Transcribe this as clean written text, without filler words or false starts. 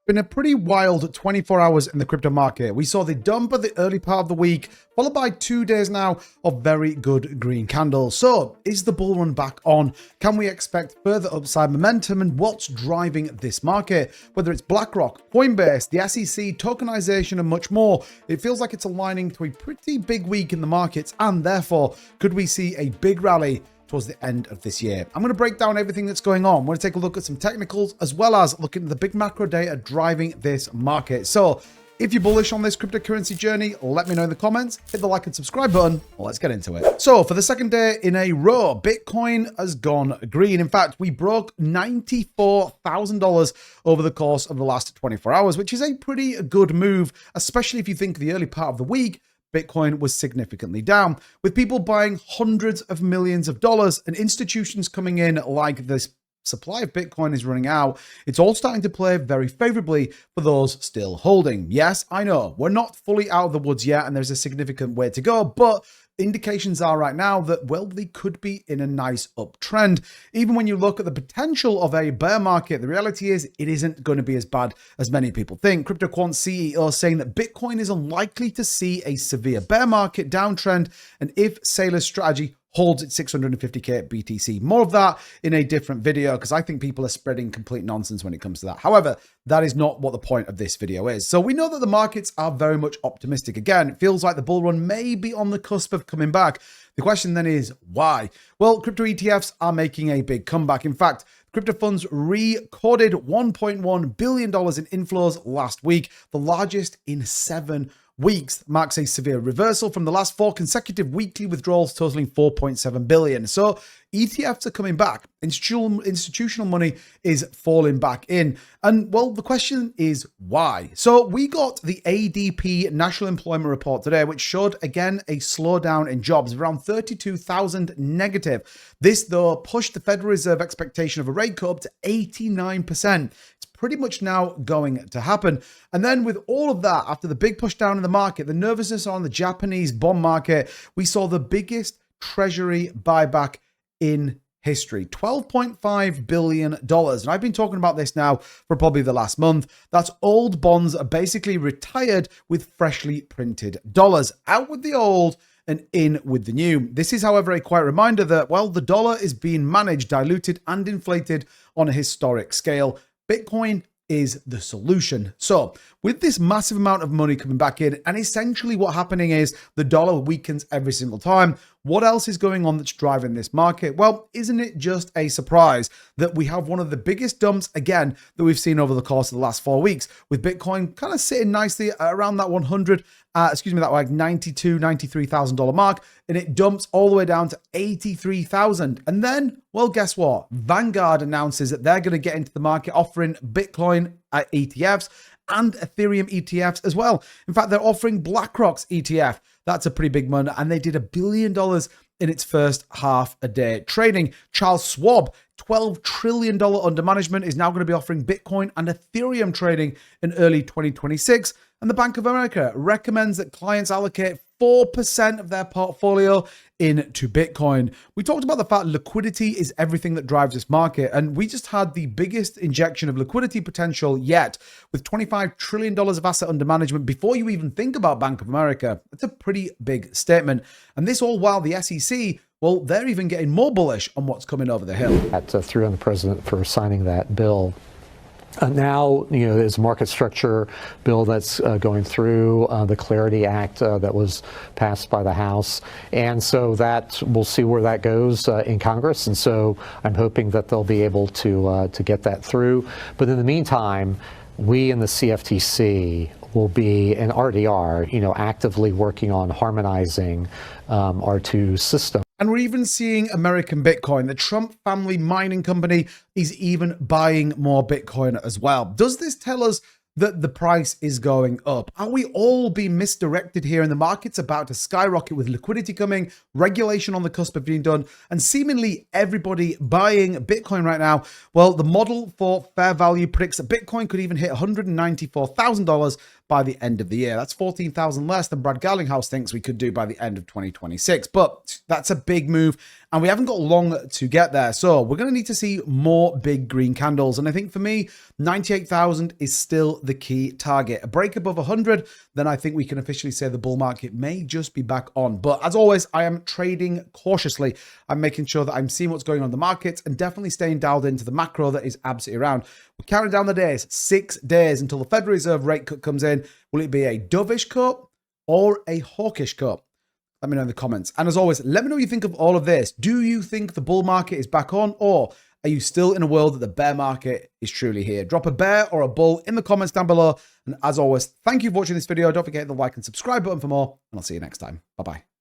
Been a pretty wild 24 hours in the crypto market. We saw the dump at the early part of the week, followed by 2 days now of very good green candles. So is the bull run back on? Can we expect further upside momentum? And what's driving this market? Whether it's BlackRock, Coinbase, the SEC, tokenization, and much more, it feels like it's aligning to a pretty big week in the markets. And therefore, could we see a big rally towards the end of this year? I'm going to break down everything that's going on. We're going to take a look at some technicals as well as look at the big macro data driving this market. So if you're bullish on this cryptocurrency journey, let me know in the comments. Hit the like and subscribe button. Let's get into it. So for the second day in a row, Bitcoin has gone green. In fact, we broke $94,000 over the course of the last 24 hours, which is a pretty good move, especially if you think the early part of the week, Bitcoin was significantly down, with people buying hundreds of millions of dollars and institutions coming in like this supply of Bitcoin is running out. It's all starting to play very favorably for those still holding. Yes, I know we're not fully out of the woods yet and there's a significant way to go, but indications are right now that, well, they could be in a nice uptrend. Even when you look at the potential of a bear market, the reality is it isn't going to be as bad as many people think. CryptoQuant CEO saying that Bitcoin is unlikely to see a severe bear market downtrend, and if Saylor's strategy holds its 650k BTC. More of that in a different video, because I think people are spreading complete nonsense when it comes to that. However, that is not what the point of this video is. So we know that the markets are very much optimistic. Again, it feels like the bull run may be on the cusp of coming back. The question then is why? Well, crypto ETFs are making a big comeback. In fact, crypto funds recorded $1.1 billion in inflows last week, the largest in 7 weeks. Marks a severe reversal from the last 4 consecutive weekly withdrawals totaling $4.7 billion. So ETFs are coming back. Institutional money is falling back in. And well, the question is why? So we got the ADP National Employment Report today, which showed again a slowdown in jobs, around 32,000 negative. This though pushed the Federal Reserve expectation of a rate cut up to 89%. Pretty much now going to happen. And then with all of that, after the big push down in the market, the nervousness on the Japanese bond market, we saw the biggest Treasury buyback in history, $12.5 billion. And I've been talking about this now for probably the last month. That's old bonds are basically retired with freshly printed dollars. Out with the old and in with the new. This is, however, a quiet reminder that, well, the dollar is being managed, diluted, and inflated on a historic scale. Bitcoin is the solution. So with this massive amount of money coming back in, and essentially what happening is the dollar weakens every single time. What else is going on that's driving this market? Well, isn't it just a surprise that we have one of the biggest dumps again that we've seen over the course of the last 4 weeks, with Bitcoin kind of sitting nicely around that that like $93,000 mark, and it dumps all the way down to 83,000. And then, well, guess what? Vanguard announces that they're going to get into the market offering Bitcoin ETFs and Ethereum ETFs as well. In fact, they're offering BlackRock's ETF. That's a pretty big one. And they did $1 billion in its first half a day trading. Charles Schwab, $12 trillion under management, is now going to be offering Bitcoin and Ethereum trading in early 2026. And the Bank of America recommends that clients allocate 4% of their portfolio into Bitcoin. We talked about the fact liquidity is everything that drives this market, and we just had the biggest injection of liquidity potential yet, with $25 trillion of asset under management before you even think about Bank of America. That's a pretty big statement. And this all while the SEC, well, they're even getting more bullish on what's coming over the hill. That's through on the president for signing that bill. Now, there's a market structure bill that's going through, the Clarity Act that was passed by the House. And so that we'll see where that goes in Congress. And so I'm hoping that they'll be able to get that through. But in the meantime, we in the CFTC will be, and already are, actively working on harmonizing our 2 systems. And we're even seeing American Bitcoin. The Trump family mining company is even buying more Bitcoin as well. Does this tell us that the price is going up? Are we all being misdirected here and the market's about to skyrocket with liquidity coming, regulation on the cusp of being done, and seemingly everybody buying Bitcoin right now? Well, the model for fair value predicts that Bitcoin could even hit $194,000 by the end of the year. That's 14,000 less than Brad Garlinghouse thinks we could do by the end of 2026. But that's a big move and we haven't got long to get there. So we're going to need to see more big green candles. And I think for me, 98,000 is still the key target. A break above 100, then I think we can officially say the bull market may just be back on. But as always, I am trading cautiously. I'm making sure that I'm seeing what's going on in the markets and definitely staying dialed into the macro that is absolutely around. We're counting down the days, 6 days until the Federal Reserve rate cut comes in. Will it be a dovish cut or a hawkish cut? Let me know in the comments. And as always, let me know what you think of all of this. Do you think the bull market is back on, or are you still in a world that the bear market is truly here? Drop a bear or a bull in the comments down below. And as always, thank you for watching this video. Don't forget to hit the like and subscribe button for more, and I'll see you next time. Bye-bye.